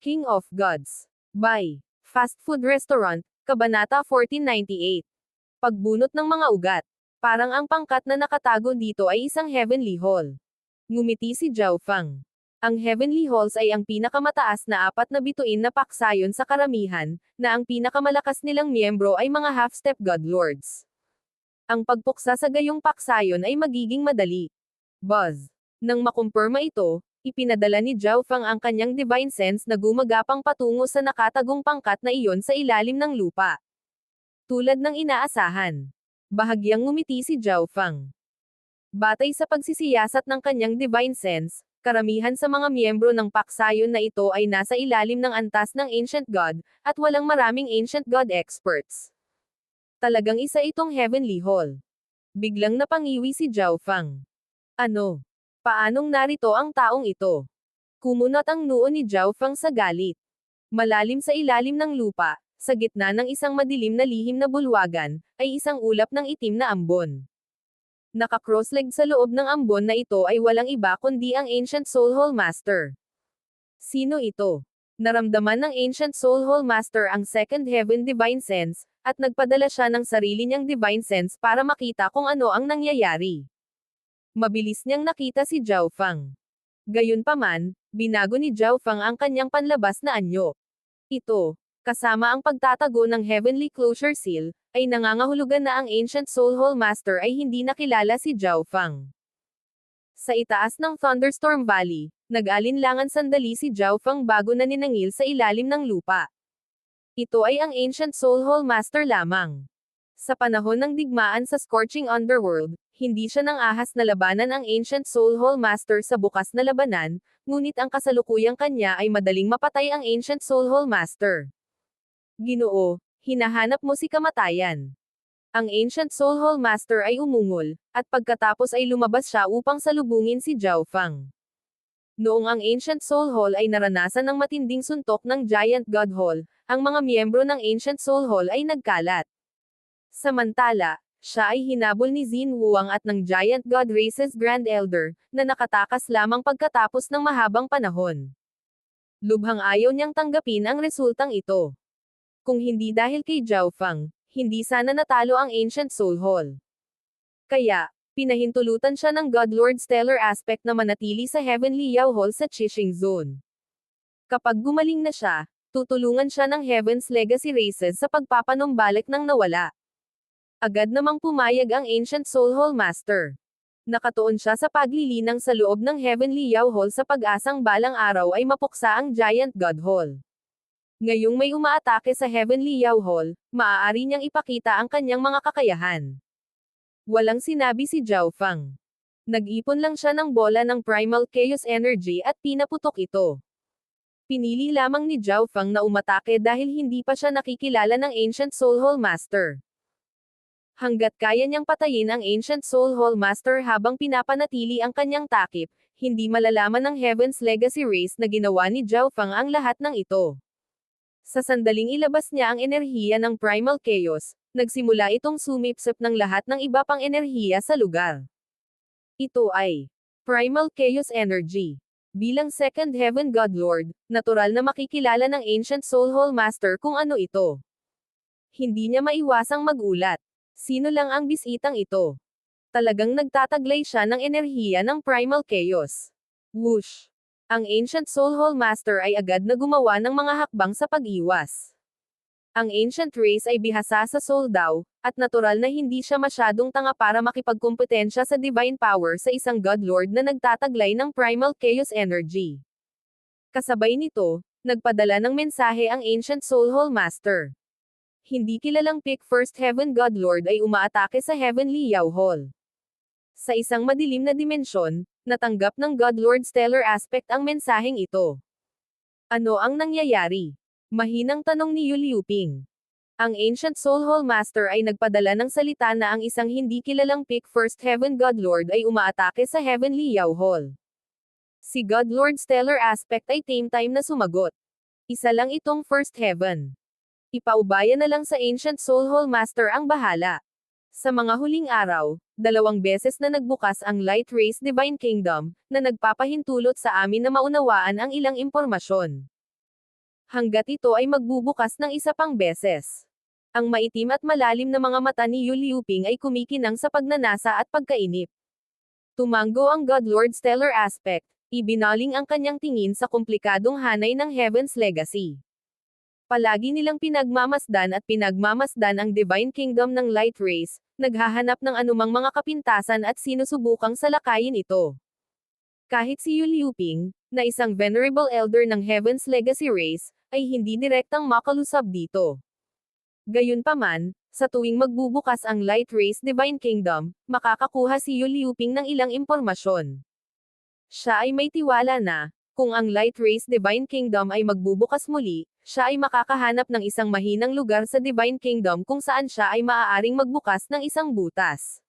King of Gods. By Fast Food Restaurant, Kabanata 1498. Pagbunot ng mga ugat. Parang ang pangkat na nakatago dito ay isang heavenly hall. Ngumiti si Zhao Fang. Ang heavenly halls ay ang pinakamataas na apat na bituin na paksayon sa karamihan, na ang pinakamalakas nilang miyembro ay mga half-step godlords. Ang pagpuksa sa gayong paksayon ay magiging madali. Buzz. Nang makumpirma ito, ipinadala ni Zhao Fang ang kanyang divine sense na gumagapang patungo sa nakatagong pangkat na iyon sa ilalim ng lupa. Tulad ng inaasahan. Bahagyang ngumiti si Zhao Fang. Batay sa pagsisiyasat ng kanyang divine sense, karamihan sa mga miyembro ng paksayon na ito ay nasa ilalim ng antas ng Ancient God, at walang maraming Ancient God experts. Talagang isa itong heavenly hall. Biglang napangiwi si Zhao Fang. Ano? Paanong narito ang taong ito? Kumunot ang noo ni Zhao Fang sa galit. Malalim sa ilalim ng lupa, sa gitna ng isang madilim na lihim na bulwagan, ay isang ulap ng itim na ambon. Naka-crossleg sa loob ng ambon na ito ay walang iba kundi ang Ancient Soul Hall Master. Sino ito? Naramdaman ng Ancient Soul Hall Master ang Second Heaven Divine Sense, at nagpadala siya ng sarili niyang Divine Sense para makita kung ano ang nangyayari. Mabilis niyang nakita si Zhao Fang. Gayunpaman, binago ni Zhao Fang ang kanyang panlabas na anyo. Ito, kasama ang pagtatago ng Heavenly Closure Seal, ay nangangahulugan na ang Ancient Soul Hall Master ay hindi nakilala si Zhao Fang. Sa itaas ng Thunderstorm Valley, nag-alinlangan sandali si Zhao Fang bago na ninangil sa ilalim ng lupa. Ito ay ang Ancient Soul Hall Master lamang. Sa panahon ng digmaan sa Scorching Underworld, hindi siya nang ahas na labanan ang Ancient Soul Hall Master sa bukas na labanan, ngunit ang kasalukuyang kanya ay madaling mapatay ang Ancient Soul Hall Master. Ginoo, hinahanap mo si kamatayan. Ang Ancient Soul Hall Master ay umungol, at pagkatapos ay lumabas siya upang salubungin si Zhao Fang. Noong ang Ancient Soul Hall ay naranasan ng matinding suntok ng Giant God Hall, ang mga miyembro ng Ancient Soul Hall ay nagkalat. Samantala, siya ay hinabol ni Xin Wuang at ng Giant God Race's Grand Elder, na nakatakas lamang pagkatapos ng mahabang panahon. Lubhang ayaw niyang tanggapin ang resultang ito. Kung hindi dahil kay Zhao Fang, hindi sana natalo ang Ancient Soul Hall. Kaya, pinahintulutan siya ng Godlord Stellar Aspect na manatili sa Heavenly Yao Hall sa Qixing Zone. Kapag gumaling na siya, tutulungan siya ng Heaven's Legacy Races sa pagpapanumbalik ng nawala. Agad namang pumayag ang Ancient Soul Hall Master. Nakatuon siya sa paglilinang sa loob ng Heavenly Yao Hall sa pag-asang balang araw ay mapuksa ang Giant God Hall. Ngayong may umaatake sa Heavenly Yao Hall, maaari niyang ipakita ang kanyang mga kakayahan. Walang sinabi si Zhao Fang. Nag-ipon lang siya ng bola ng Primal Chaos Energy at pinaputok ito. Pinili lamang ni Zhao Fang na umatake dahil hindi pa siya nakikilala ng Ancient Soul Hall Master. Hanggat kaya niyang patayin ang Ancient Soul Hall Master habang pinapanatili ang kanyang takip, hindi malalaman ng Heaven's Legacy Race na ginawa ni Zhao Fang ang lahat ng ito. Sa sandaling ilabas niya ang enerhiya ng Primal Chaos, nagsimula itong sumipsip ng lahat ng iba pang enerhiya sa lugar. Ito ay Primal Chaos Energy. Bilang Second Heaven Godlord, natural na makikilala ng Ancient Soul Hall Master kung ano ito. Hindi niya maiwasang magulat. Sino lang ang bisitang ito? Talagang nagtataglay siya ng enerhiya ng Primal Chaos. Whoosh! Ang Ancient Soul Hall Master ay agad na gumawa ng mga hakbang sa pag-iwas. Ang Ancient Race ay bihasa sa Soul Dao, at natural na hindi siya masyadong tanga para makipagkumpetensya sa Divine Power sa isang Godlord na nagtataglay ng Primal Chaos Energy. Kasabay nito, nagpadala ng mensahe ang Ancient Soul Hall Master. Hindi kilalang Peak First Heaven Godlord ay umaatake sa Heavenly Yao Hall. Sa isang madilim na dimensyon, natanggap ng Godlord Stellar Aspect ang mensaheng ito. Ano ang nangyayari? Mahinang tanong ni Yu Liuping. Ang Ancient Soul Hall Master ay nagpadala ng salita na ang isang hindi kilalang Peak First Heaven Godlord ay umaatake sa Heavenly Yao Hall. Si Godlord Stellar Aspect ay tame time na sumagot. Isa lang itong First Heaven. Ipaubaya na lang sa Ancient Soul Hall Master ang bahala. Sa mga huling araw, 2 beses na nagbukas ang Light Race Divine Kingdom, na nagpapahintulot sa amin na maunawaan ang ilang impormasyon. hanggat ito ay magbubukas ng isa pang beses. Ang maitim at malalim na mga mata ni Yu Liuping ay kumikinang sa pagnanasa at pagkainip. Tumango ang God Lord Stellar Aspect, ibinaling ang kanyang tingin sa komplikadong hanay ng Heaven's Legacy. Palagi nilang pinagmamasdan at pinagmamasdan ang Divine Kingdom ng Light Race, naghahanap ng anumang mga kapintasan at sinusubukang salakayin ito. Kahit si Yu Liuping, na isang venerable elder ng Heaven's Legacy Race, ay hindi direktang makalusab dito. Gayunpaman, sa tuwing magbubukas ang Light Race Divine Kingdom, makakakuha si Yu Liuping ng ilang impormasyon. Siya ay may tiwala na, kung ang Light Race Divine Kingdom ay magbubukas muli, siya ay makakahanap ng isang mahinang lugar sa Divine Kingdom kung saan siya ay maaaring magbukas ng isang butas.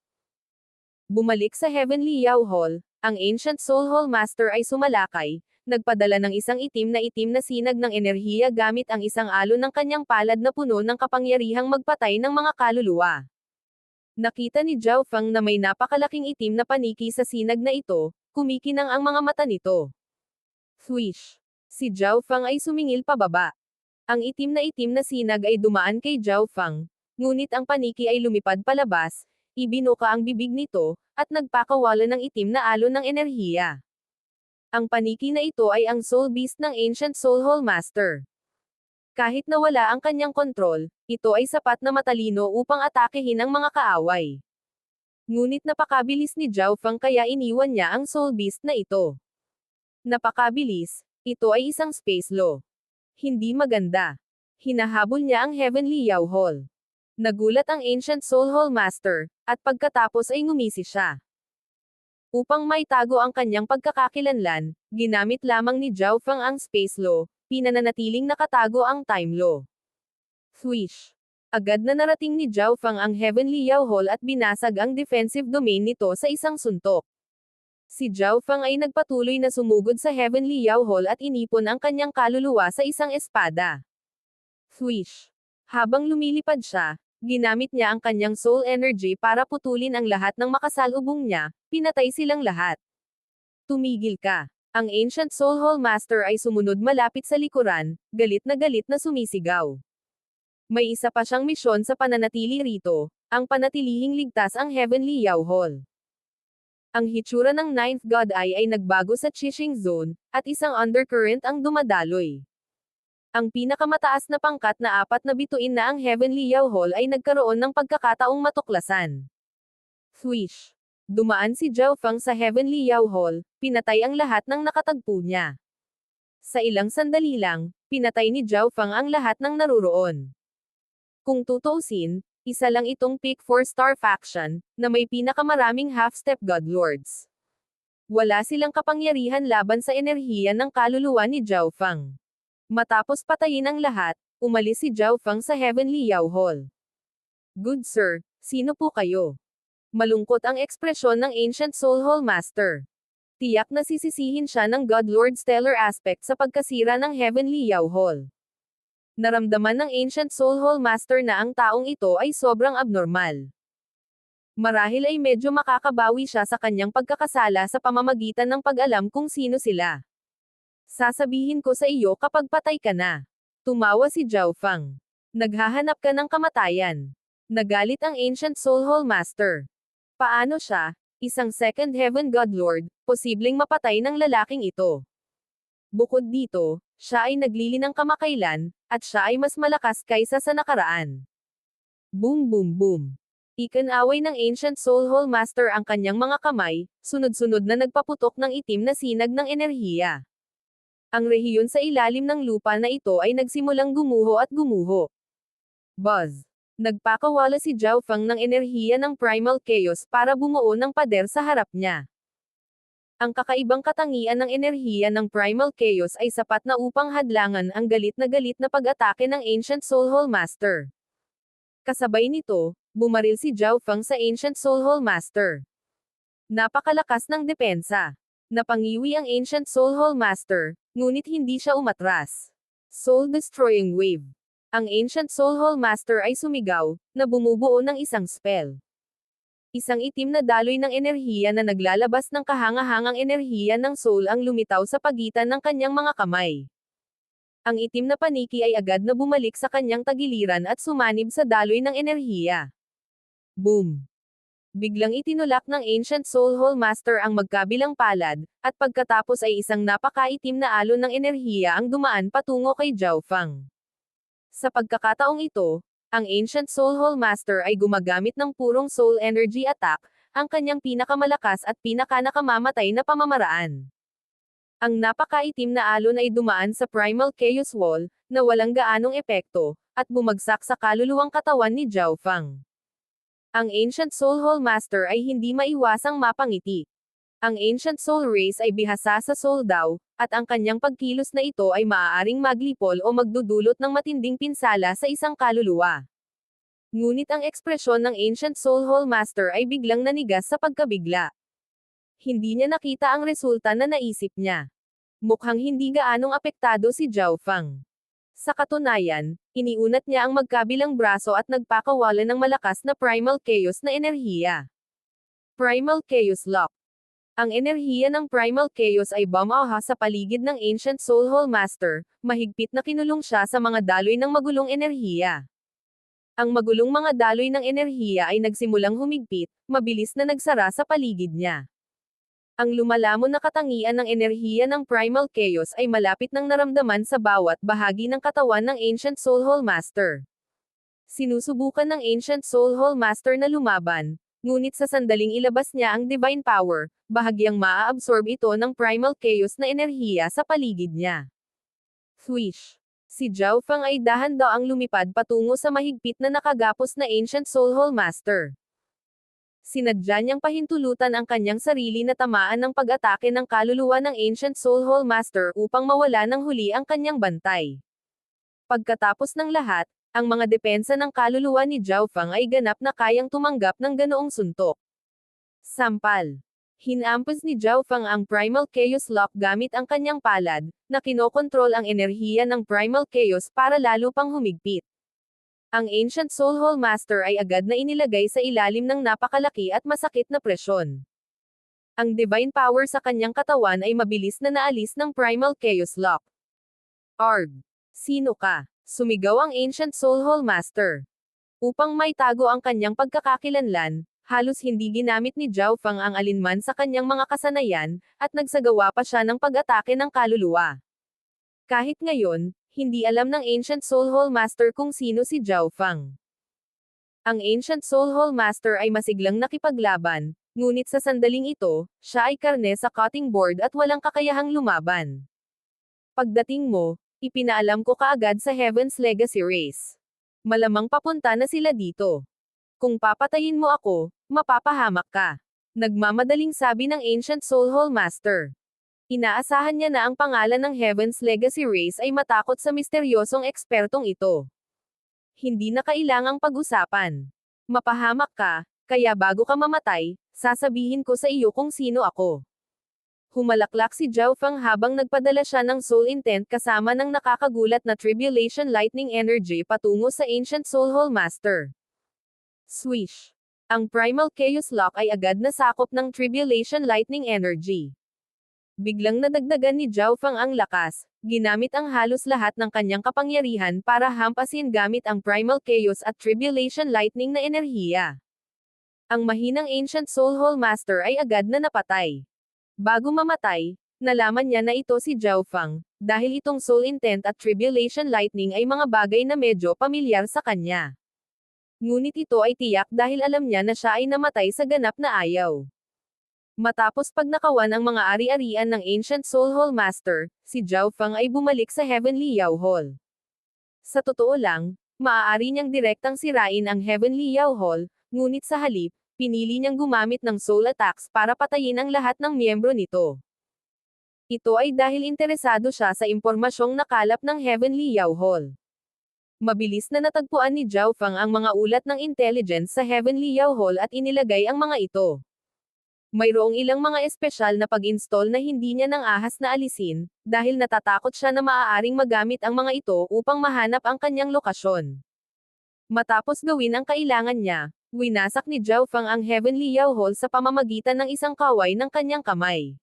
Bumalik sa Heavenly Yao Hall, ang Ancient Soul Hall Master ay sumalakay, nagpadala ng isang itim na sinag ng enerhiya gamit ang isang alon ng kanyang palad na puno ng kapangyarihang magpatay ng mga kaluluwa. Nakita ni Zhao Feng na may napakalaking itim na paniki sa sinag na ito, kumikinang ang mga mata nito. Swish! Si Zhao Feng ay sumingil pababa. Ang itim na sinag ay dumaan kay Zhao Feng, ngunit ang paniki ay lumipad palabas, ibinuka ang bibig nito, at nagpakawala ng itim na alon ng enerhiya. Ang paniki na ito ay ang Soul Beast ng Ancient Soul Hall Master. Kahit nawala ang kanyang kontrol, ito ay sapat na matalino upang atakehin ang mga kaaway. Ngunit napakabilis ni Zhao Feng kaya iniwan niya ang Soul Beast na ito. Napakabilis, ito ay isang space law. Hindi maganda. Hinahabol niya ang Heavenly Yao Hall. Nagulat ang Ancient Soul Hall Master, at pagkatapos ay ngumisi siya. Upang maitago ang kanyang pagkakakilanlan, ginamit lamang ni Zhao Feng ang Space Law, pinananatiling nakatago ang Time Law. Swish! Agad na narating ni Zhao Feng ang Heavenly Yao Hall at binasag ang defensive domain nito sa isang suntok. Si Zhao Feng ay nagpatuloy na sumugod sa Heavenly Yao Hall at inipon ang kanyang kaluluwa sa isang espada. Swish! Habang lumilipad siya, ginamit niya ang kanyang soul energy para putulin ang lahat ng makasalubong niya, pinatay silang lahat. Tumigil ka! Ang Ancient Soul Hall Master ay sumunod malapit sa likuran, galit na sumisigaw. May isa pa siyang misyon sa pananatili rito, ang panatilihing ligtas ang Heavenly Yao Hall. Ang hitsura ng Ninth God Eye ay nagbago sa Qixing Zone, at isang undercurrent ang dumadaloy. Ang pinakamataas na pangkat na 4 na bituin na ang Heavenly Yao Hall ay nagkaroon ng pagkakataong matuklasan. Swish! Dumaan si Zhao Feng sa Heavenly Yao Hall, pinatay ang lahat ng nakatagpo niya. Sa ilang sandali lang, pinatay ni Zhao Feng ang lahat ng naruroon. Kung tutuusin, isa lang itong Peak 4-star faction, na may pinakamaraming half-step godlords. Wala silang kapangyarihan laban sa enerhiya ng kaluluwa ni Zhao Feng. Matapos patayin ang lahat, umalis si Zhao Feng sa Heavenly Yao Hall. Good sir, sino po kayo? Malungkot ang ekspresyon ng Ancient Soul Hall Master. Tiyak na sisisihin siya ng God Lord Stellar Aspect sa pagkasira ng Heavenly Yao Hall. Naramdaman ng Ancient Soul Hall Master na ang taong ito ay sobrang abnormal. Marahil ay medyo makakabawi siya sa kanyang pagkakasala sa pamamagitan ng pag-alam kung sino sila. Sasabihin ko sa iyo kapag patay ka na. Tumawa si Zhao Feng. Naghahanap ka ng kamatayan. Nagalit ang Ancient Soul Hall Master. Paano siya, isang Second Heaven God Lord, posibleng mapatay ng lalaking ito? Bukod dito, siya ay naglilinang kamakailan, at siya ay mas malakas kaysa sa nakaraan. Boom boom boom. Ikinaway ng Ancient Soul Hall Master ang kanyang mga kamay, sunod-sunod na nagpaputok ng itim na sinag ng enerhiya. Ang rehiyon sa ilalim ng lupa na ito ay nagsimulang gumuho at gumuho. Buzz! Nagpakawala si Zhao Feng ng enerhiya ng Primal Chaos para bumuo ng pader sa harap niya. Ang kakaibang katangian ng enerhiya ng Primal Chaos ay sapat na upang hadlangan ang galit na pag-atake ng Ancient Soul Hall Master. Kasabay nito, bumaril si Zhao Feng sa Ancient Soul Hall Master. Napakalakas ng depensa. Napangiwi ang Ancient Soul Hall Master, ngunit hindi siya umatras. Soul Destroying Wave. Ang Ancient Soul Hall Master ay sumigaw, na bumubuo ng isang spell. Isang itim na daloy ng enerhiya na naglalabas ng kahangahangang enerhiya ng soul ang lumitaw sa pagitan ng kanyang mga kamay. Ang itim na paniki ay agad na bumalik sa kanyang tagiliran at sumanib sa daloy ng enerhiya. Boom! Biglang itinulak ng Ancient Soul Hall Master ang magkabilang palad, at pagkatapos ay isang napakaitim na alon ng enerhiya ang dumaan patungo kay Zhao Fang. Sa pagkakataong ito, ang Ancient Soul Hall Master ay gumagamit ng purong Soul Energy Attack, ang kanyang pinakamalakas at pinakanakamamatay na pamamaraan. Ang napakaitim na alon ay dumaan sa Primal Chaos Wall, na walang gaanong epekto, at bumagsak sa kaluluwang katawan ni Zhao Fang. Ang Ancient Soul Hall Master ay hindi maiwasang mapangiti. Ang Ancient Soul Race ay bihasa sa Soul Dao, at ang kanyang pagkilos na ito ay maaaring maglipol o magdudulot ng matinding pinsala sa isang kaluluwa. Ngunit ang ekspresyon ng Ancient Soul Hall Master ay biglang nanigas sa pagkabigla. Hindi niya nakita ang resulta na naisip niya. Mukhang hindi gaanong apektado si Zhao Fang. Sa katunayan, iniunat niya ang magkabilang braso at nagpakawalan ng malakas na Primal Chaos na enerhiya. Primal Chaos Lock. Ang enerhiya ng Primal Chaos ay bumaha sa paligid ng Ancient Soul Hall Master, mahigpit na kinulong siya sa mga daloy ng magulong enerhiya. Ang magulong mga daloy ng enerhiya ay nagsimulang humigpit, mabilis na nagsara sa paligid niya. Ang lumalamon na katangian ng enerhiya ng Primal Chaos ay malapit nang naramdaman sa bawat bahagi ng katawan ng Ancient Soul Hall Master. Sinusubukan ng Ancient Soul Hall Master na lumaban, ngunit sa sandaling ilabas niya ang Divine Power, bahagyang maa-absorb ito ng Primal Chaos na enerhiya sa paligid niya. Swish! Si Zhao Fang ay dahan-daang lumipad patungo sa mahigpit na nakagapos na Ancient Soul Hall Master. Sinadya niyang pahintulutan ang kanyang sarili na tamaan ng pag-atake ng kaluluwa ng Ancient Soul Hall Master upang mawala ng huli ang kanyang bantay. Pagkatapos ng lahat, ang mga depensa ng kaluluwa ni Zhao Fang ay ganap na kayang tumanggap ng ganoong suntok. Sampal. Hinampos ni Zhao Fang ang Primal Chaos Lock gamit ang kanyang palad, na kinokontrol ang enerhiya ng Primal Chaos para lalo pang humigpit. Ang Ancient Soul Hall Master ay agad na inilagay sa ilalim ng napakalaki at masakit na presyon. Ang Divine Power sa kanyang katawan ay mabilis na naalis ng Primal Chaos Lock. Arg! Sino ka? Sumigaw ang Ancient Soul Hall Master. Upang maitago ang kanyang pagkakakilanlan, halos hindi ginamit ni Zhao Fang ang alinman sa kanyang mga kasanayan, at nagsagawa pa siya ng pag-atake ng kaluluwa. Kahit ngayon, hindi alam ng Ancient Soul Hall Master kung sino si Zhao Fang. Ang Ancient Soul Hall Master ay masiglang nakipaglaban, ngunit sa sandaling ito, siya ay karne sa cutting board at walang kakayahang lumaban. Pagdating mo, ipinaalam ko kaagad sa Heaven's Legacy Race. Malamang papunta na sila dito. Kung papatayin mo ako, mapapahamak ka. Nagmamadaling sabi ng Ancient Soul Hall Master. Inaasahan niya na ang pangalan ng Heaven's Legacy Race ay matakot sa misteryosong ekspertong ito. Hindi na kailangang pag-usapan. Mapahamak ka, kaya bago ka mamatay, sasabihin ko sa iyo kung sino ako. Humalaklak si Zhao Fang habang nagpadala siya ng Soul Intent kasama ng nakakagulat na Tribulation Lightning Energy patungo sa Ancient Soul Hall Master. Swish! Ang Primal Chaos Lock ay agad na sakop ng Tribulation Lightning Energy. Biglang nadagdagan ni Zhao Fang ang lakas, ginamit ang halos lahat ng kanyang kapangyarihan para hampasin gamit ang Primal Chaos at Tribulation Lightning na enerhiya. Ang mahinang Ancient Soul Hall Master ay agad na napatay. Bago mamatay, nalaman niya na ito si Zhao Fang, dahil itong Soul Intent at Tribulation Lightning ay mga bagay na medyo pamilyar sa kanya. Ngunit ito ay tiyak dahil alam niya na siya ay namatay sa ganap na ayaw. Matapos pagnakawan ang mga ari-arian ng Ancient Soul Hall Master, si Zhao Fang ay bumalik sa Heavenly Yao Hall. Sa totoo lang, maaari niyang direktang sirain ang Heavenly Yao Hall, ngunit sa halip, pinili niyang gumamit ng Soul Attacks para patayin ang lahat ng miyembro nito. Ito ay dahil interesado siya sa impormasyong nakalap ng Heavenly Yao Hall. Mabilis na natagpuan ni Zhao Fang ang mga ulat ng intelligence sa Heavenly Yao Hall at inilagay ang mga ito. Mayroong ilang mga espesyal na pag-install na hindi niya nang ahas na alisin, dahil natatakot siya na maaaring magamit ang mga ito upang mahanap ang kanyang lokasyon. Matapos gawin ang kailangan niya, winasak ni Zhao Fang ang Heavenly Yao Hall sa pamamagitan ng isang kaway ng kanyang kamay.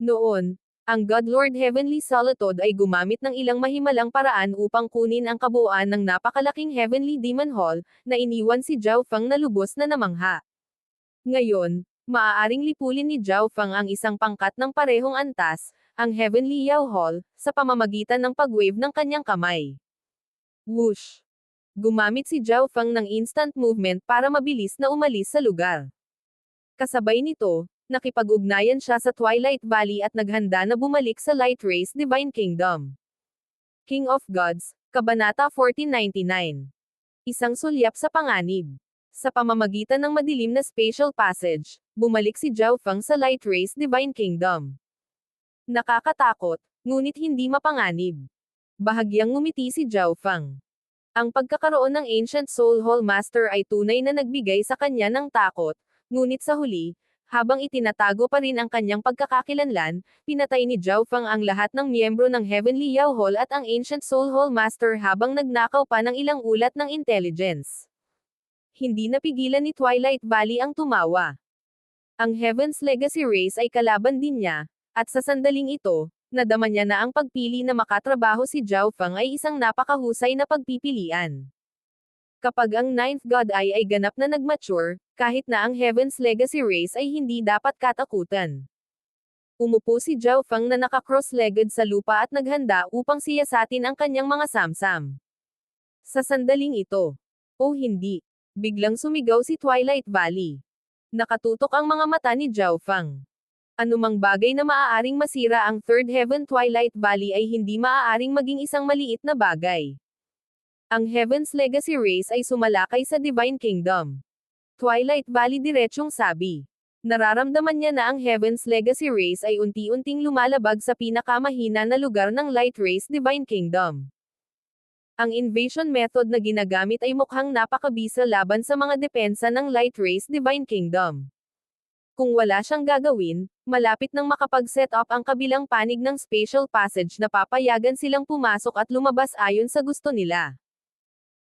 Noon, Ang Godlord Heavenly Solitude ay gumamit ng ilang mahimalang paraan upang kunin ang kabuuan ng napakalaking Heavenly Demon Hall, na iniwan si Zhao Feng na lubos na namangha. Ngayon, maaaring lipulin ni Zhao Feng ang isang pangkat ng parehong antas, ang Heavenly Yao Hall, sa pamamagitan ng pag-wave ng kanyang kamay. Whoosh! Gumamit si Zhao Feng ng instant movement para mabilis na umalis sa lugar. Kasabay nito, nakipag-ugnayan siya sa Twilight Valley at naghanda na bumalik sa Light Race Divine Kingdom. King of Gods, Kabanata 1499. Isang sulyap sa panganib. Sa pamamagitan ng madilim na spatial passage, bumalik si Zhao Feng sa Light Race Divine Kingdom. Nakakatakot, ngunit hindi mapanganib. Bahagyang ngumiti si Zhao Feng. Ang pagkakaroon ng Ancient Soul Hall Master ay tunay na nagbigay sa kanya ng takot, ngunit sa huli, habang itinatago pa rin ang kanyang pagkakakilanlan, pinatay ni Zhao Feng ang lahat ng miyembro ng Heavenly Yao Hall at ang Ancient Soul Hall Master habang nagnakaw pa ng ilang ulat ng intelligence. Hindi napigilan ni Twilight Valley ang tumawa. Ang Heaven's Legacy Race ay kalaban din niya, at sa sandaling ito, nadama niya na ang pagpili na makatrabaho si Zhao Feng ay isang napakahusay na pagpipilian. Kapag ang Ninth God Eye ay ganap na nagmature, kahit na ang Heaven's Legacy Race ay hindi dapat katakutan. Umupo si Zhao Feng na naka-cross-legged sa lupa at naghanda upang siyasatin ang kanyang mga samsam. Sa sandaling ito, o hindi, biglang sumigaw si Twilight Valley. Nakatutok ang mga mata ni Zhao Feng. Anumang bagay na maaaring masira ang Third Heaven Twilight Valley ay hindi maaaring maging isang maliit na bagay. Ang Heaven's Legacy Race ay sumalakay sa Divine Kingdom. Twilight Valley diretsyong sabi. Nararamdaman niya na ang Heaven's Legacy Race ay unti-unting lumalabag sa pinakamahina na lugar ng Light Race Divine Kingdom. Ang invasion method na ginagamit ay mukhang napakabisa laban sa mga depensa ng Light Race Divine Kingdom. Kung wala siyang gagawin, malapit nang makapag-set up ang kabilang panig ng spatial passage na papayagan silang pumasok at lumabas ayon sa gusto nila.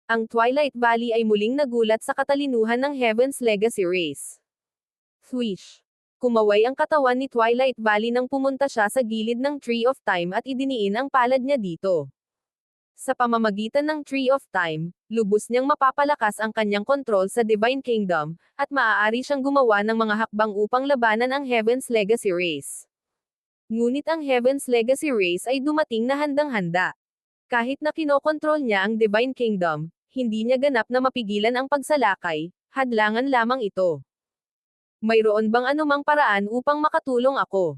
Ang Twilight Valley ay muling nagulat sa katalinuhan ng Heaven's Legacy Race. Swish! Kumaway ang katawan ni Twilight Valley nang pumunta siya sa gilid ng Tree of Time at idiniin ang palad niya dito. Sa pamamagitan ng Tree of Time, lubos niyang mapapalakas ang kanyang kontrol sa Divine Kingdom, at maaari siyang gumawa ng mga hakbang upang labanan ang Heaven's Legacy Race. Ngunit ang Heaven's Legacy Race ay dumating na handang-handa. Kahit na kinokontrol niya ang Divine Kingdom, hindi niya ganap na mapigilan ang pagsalakay, hadlangan lamang ito. Mayroon bang anumang paraan upang makatulong ako?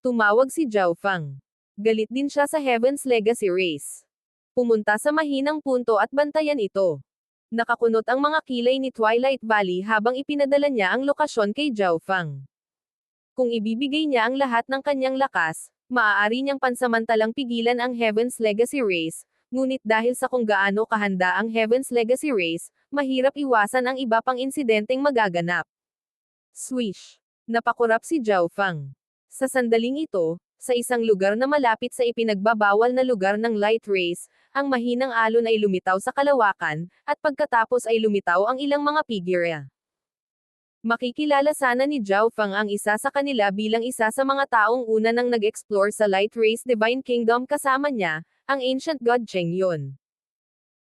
Tumawag si Zhao Feng. Galit din siya sa Heaven's Legacy Race. Pumunta sa mahinang punto at bantayan ito. Nakakunot ang mga kilay ni Twilight Valley habang ipinadala niya ang lokasyon kay Zhao Feng. Kung ibibigay niya ang lahat ng kanyang lakas, maaari niyang pansamantalang pigilan ang Heaven's Legacy Race, ngunit dahil sa kung gaano kahanda ang Heaven's Legacy Race, mahirap iwasan ang iba pang insidenteng magaganap. Swish! Napakurap si Zhao Feng. Sa sandaling ito, sa isang lugar na malapit sa ipinagbabawal na lugar ng Light Race, ang mahinang alon ay lumitaw sa kalawakan, at pagkatapos ay lumitaw ang ilang mga figure. Makikilala sana ni Zhao Feng ang isa sa kanila bilang isa sa mga taong una nang nag-explore sa Light Race Divine Kingdom kasama niya, ang Ancient God Cheng Yun.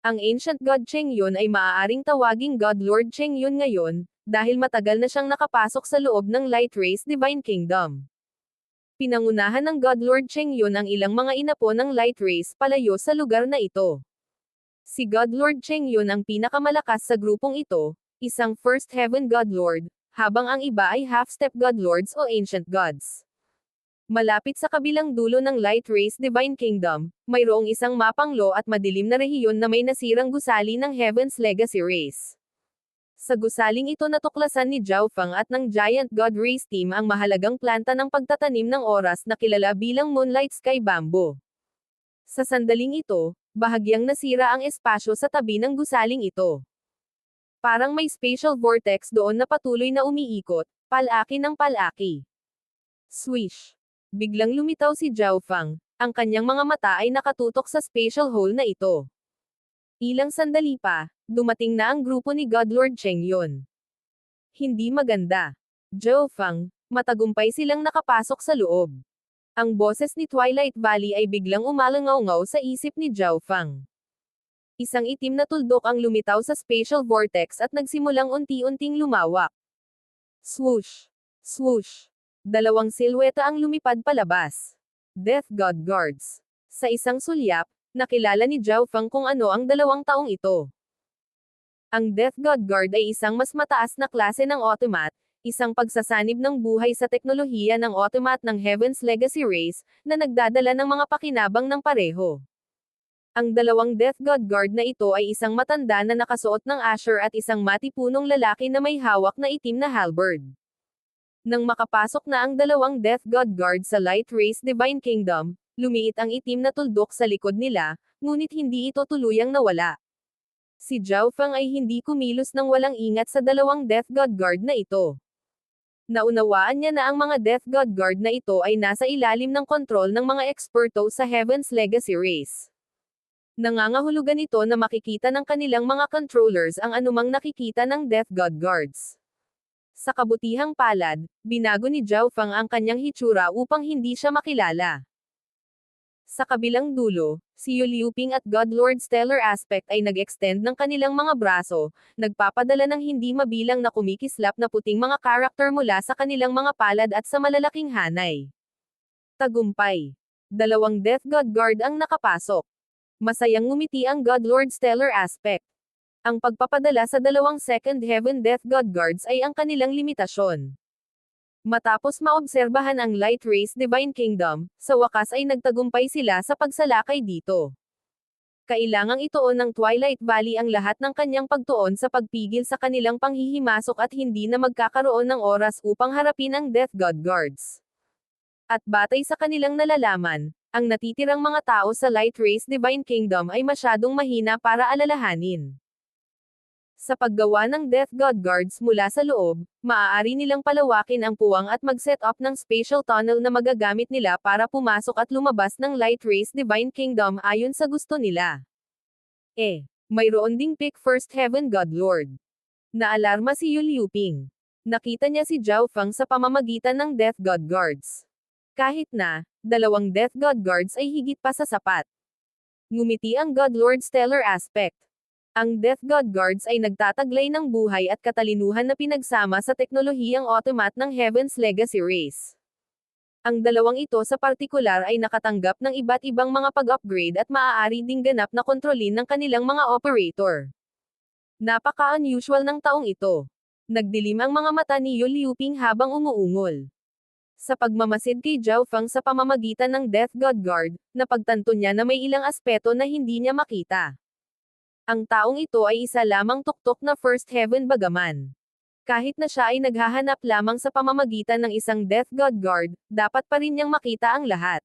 Ang Ancient God Cheng Yun ay maaaring tawaging God Lord Cheng Yun ngayon, dahil matagal na siyang nakapasok sa loob ng Light Race Divine Kingdom. Pinangunahan ng God Lord Cheng Yun ang ilang mga inapo ng Light Race palayo sa lugar na ito. Si God Lord Cheng Yun ang pinakamalakas sa grupong ito, isang First Heaven God Lord, habang ang iba ay Half-Step God Lords o Ancient Gods. Malapit sa kabilang dulo ng Light Race Divine Kingdom, mayroong isang mapanglo at madilim na rehiyon na may nasirang gusali ng Heaven's Legacy Race. Sa gusaling ito natuklasan ni Zhao Feng at ng Giant God Race Team ang mahalagang planta ng pagtatanim ng oras na kilala bilang Moonlight Sky Bamboo. Sa sandaling ito, bahagyang nasira ang espasyo sa tabi ng gusaling ito. Parang may spatial vortex doon na patuloy na umiikot, palaki ng palaki. Swish! Biglang lumitaw si Zhao Feng, ang kanyang mga mata ay nakatutok sa spatial hole na ito. Ilang sandali pa, dumating na ang grupo ni God Lord Cheng Yun. Hindi maganda. Zhao Feng, matagumpay silang nakapasok sa loob. Ang boses ni Twilight Valley ay biglang umalangaw-ngaw sa isip ni Zhao Fang. Isang itim na tuldok ang lumitaw sa spatial vortex at nagsimulang unti-unting lumawak. Swoosh! Swoosh! Dalawang silweta ang lumipad palabas. Death God Guards. Sa isang sulyap, nakilala ni Zhao Fang kung ano ang dalawang taong ito. Ang Death God Guard ay isang mas mataas na klase ng automat, isang pagsasanib ng buhay sa teknolohiya ng automat ng Heaven's Legacy Race, na nagdadala ng mga pakinabang ng pareho. Ang dalawang Death God Guard na ito ay isang matanda na nakasuot ng Asher at isang matipunong lalaki na may hawak na itim na halberd. Nang makapasok na ang dalawang Death God Guard sa Light Race Divine Kingdom, lumiit ang itim na tuldok sa likod nila, ngunit hindi ito tuluyang nawala. Si Zhao Fang ay hindi kumilos ng walang ingat sa dalawang Death God Guard na ito. Naunawaan niya na ang mga Death God Guard na ito ay nasa ilalim ng kontrol ng mga eksperto sa Heaven's Legacy Race. Nangangahulugan ito na makikita ng kanilang mga controllers ang anumang nakikita ng Death God Guards. Sa kabutihang palad, binago ni Zhao Fang ang kanyang hitsura upang hindi siya makilala. Sa kabilang dulo, si Yu Liuping at God Lord Stellar Aspect ay nag-extend ng kanilang mga braso, nagpapadala ng hindi mabilang na kumikislap na puting mga karakter mula sa kanilang mga palad at sa malalaking hanay. Tagumpay. Dalawang Death God Guard ang nakapasok. Masayang ngumiti ang God Lord Stellar Aspect. Ang pagpapadala sa dalawang Second Heaven Death God Guards ay ang kanilang limitasyon. Matapos maobserbahan ang Light Race Divine Kingdom, sa wakas ay nagtagumpay sila sa pagsalakay dito. Kailangang ituon ng Twilight Valley ang lahat ng kanyang pagtuon sa pagpigil sa kanilang panghihimasok at hindi na magkakaroon ng oras upang harapin ang Death God Guards. At batay sa kanilang nalalaman, ang natitirang mga tao sa Light Race Divine Kingdom ay masyadong mahina para alalahanin. Sa paggawa ng Death God Guards mula sa loob, maaari nilang palawakin ang puwang at mag-set up ng spatial tunnel na magagamit nila para pumasok at lumabas ng Light Race Divine Kingdom ayon sa gusto nila. Mayroon ding pick First Heaven God Lord. Naalarma si Yu Liuping. Nakita niya si Zhao Fang sa pamamagitan ng Death God Guards. Kahit na, dalawang Death God Guards ay higit pa sa sapat. Ngumiti ang God Lord Stellar Aspect. Ang Death God Guards ay nagtataglay ng buhay at katalinuhan na pinagsama sa teknolohiyang automat ng Heaven's Legacy Race. Ang dalawang ito sa partikular ay nakatanggap ng iba't ibang mga pag-upgrade at maaari ding ganap na kontrolin ng kanilang mga operator. Napaka-unusual ng taong ito. Nagdilim ang mga mata ni Yu Liuping habang umuungol. Sa pagmamasid kay Zhao Fang sa pamamagitan ng Death God Guard, napagtanto niya na may ilang aspeto na hindi niya makita. Ang taong ito ay isa lamang tuktok na First Heaven bagaman. Kahit na siya ay naghahanap lamang sa pamamagitan ng isang Death God Guard, dapat pa rin niyang makita ang lahat.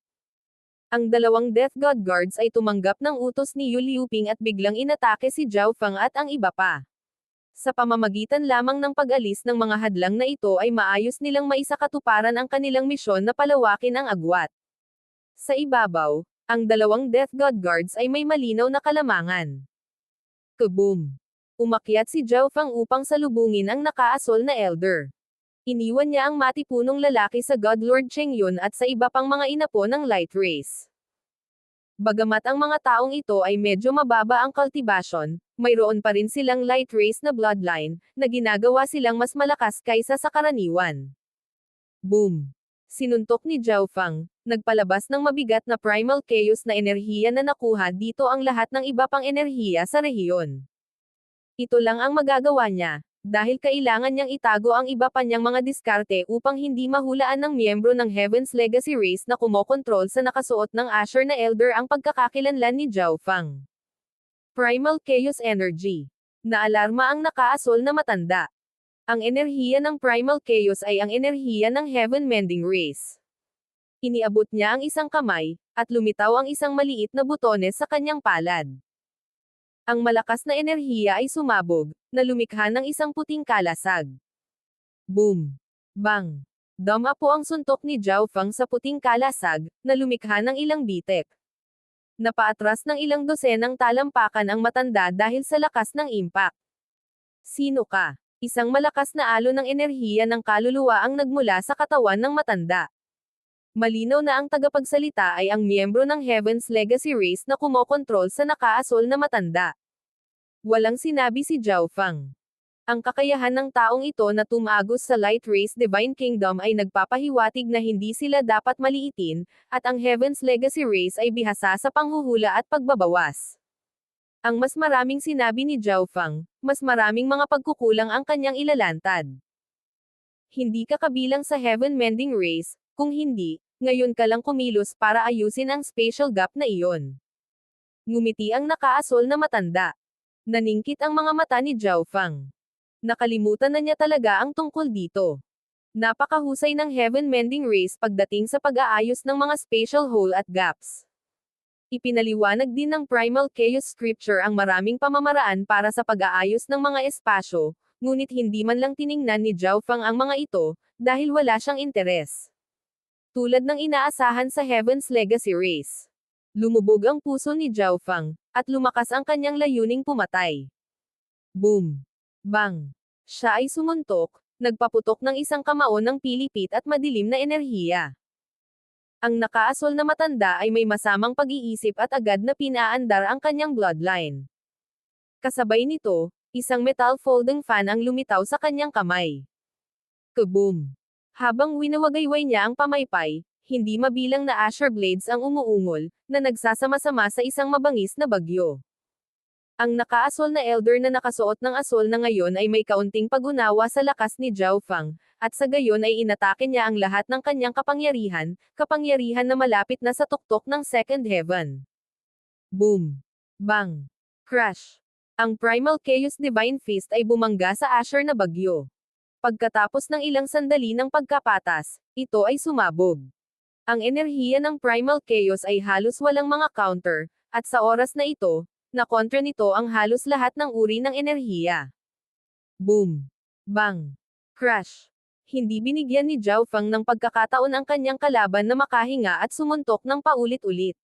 Ang dalawang Death God Guards ay tumanggap ng utos ni Yu Liuping at biglang inatake si Zhao Fang at ang iba pa. Sa pamamagitan lamang ng pag-alis ng mga hadlang na ito ay maayos nilang maisakatuparan ang kanilang misyon na palawakin ang agwat. Sa ibabaw, ang dalawang Death God Guards ay may malinaw na kalamangan. Kaboom! Umakyat si Zhao Fang upang salubungin ang nakaasol na Elder. Iniwan niya ang matipunong lalaki sa God Lord Cheng Yun at sa iba pang mga inapo ng Light Race. Bagamat ang mga taong ito ay medyo mababa ang kultibasyon, mayroon pa rin silang Light Race na bloodline, na ginagawa silang mas malakas kaysa sa karaniwan. Boom! Sinuntok ni Zhao Fang, nagpalabas ng mabigat na primal chaos na enerhiya na nakuha dito ang lahat ng iba pang enerhiya sa rehiyon. Ito lang ang magagawa niya, dahil kailangan niyang itago ang iba pa niyang mga diskarte upang hindi mahulaan ng miyembro ng Heaven's Legacy Race na kumokontrol sa nakasuot ng Asher na Elder ang pagkakakilanlan ni Zhao Fang. Primal Chaos Energy. Naalarma ang nakaasol na matanda. Ang enerhiya ng Primal Chaos ay ang enerhiya ng Heaven Mending Race. Iniabot niya ang isang kamay, at lumitaw ang isang maliit na butones sa kanyang palad. Ang malakas na enerhiya ay sumabog, na lumikha ng isang puting kalasag. Boom! Bang! Dama po ang suntok ni Zhao Fang sa puting kalasag, na lumikha ng ilang bitek. Napaatras ng ilang dosenang talampakan ang matanda dahil sa lakas ng impact. Sino ka? Isang malakas na alon ng enerhiya ng kaluluwa ang nagmula sa katawan ng matanda. Malinaw na ang tagapagsalita ay ang miyembro ng Heaven's Legacy race na kumokontrol sa nakaasol na matanda. Walang sinabi si Zhao Feng. Ang kakayahan ng taong ito na tumagos sa Light Race Divine Kingdom ay nagpapahiwatig na hindi sila dapat maliitin, at ang Heaven's Legacy race ay bihasa sa panghuhula at pagbabawas. Ang mas maraming sinabi ni Zhao Feng, mas maraming mga pagkukulang ang kanyang ilalantad. Hindi ka kabilang sa Heaven Mending race, kung hindi, ngayon ka lang kumilos para ayusin ang spatial gap na iyon. Ngumiti ang nakaasol na matanda. Naningkit ang mga mata ni Zhao Feng. Nakalimutan na niya talaga ang tungkol dito. Napakahusay ng Heaven Mending race pagdating sa pag-aayos ng mga spatial hole at gaps. Ipinaliwanag din ng Primal Chaos Scripture ang maraming pamamaraan para sa pag-aayos ng mga espasyo, ngunit hindi man lang tiningnan ni Zhao Feng ang mga ito, dahil wala siyang interes. Tulad ng inaasahan sa Heaven's Legacy race. Lumubog ang puso ni Zhao Feng, at lumakas ang kanyang layuning pumatay. Boom! Bang! Siya ay sumuntok, nagpaputok ng isang kamao ng pilipit at madilim na enerhiya. Ang nakaasol na matanda ay may masamang pag-iisip at agad na pinaandar ang kanyang bloodline. Kasabay nito, isang metal folding fan ang lumitaw sa kanyang kamay. Kaboom! Habang winawagayway niya ang pamaypay, hindi mabilang na Asher Blades ang umuungol, na nagsasama-sama sa isang mabangis na bagyo. Ang nakaasol na elder na nakasuot ng asol na ngayon ay may kaunting pag-unawa sa lakas ni Zhao Feng, at sa gayon ay inatake niya ang lahat ng kanyang kapangyarihan na malapit na sa tuktok ng Second Heaven. Boom! Bang! Crash! Ang Primal Chaos Divine Fist ay bumangga sa Asher na bagyo. Pagkatapos ng ilang sandali ng pagkapatas, ito ay sumabog. Ang enerhiya ng Primal Chaos ay halos walang mga counter, at sa oras na ito, nakontra nito ang halos lahat ng uri ng enerhiya. Boom! Bang! Crash! Hindi binigyan ni Zhao Feng ng pagkakataon ang kanyang kalaban na makahinga at sumuntok ng paulit-ulit.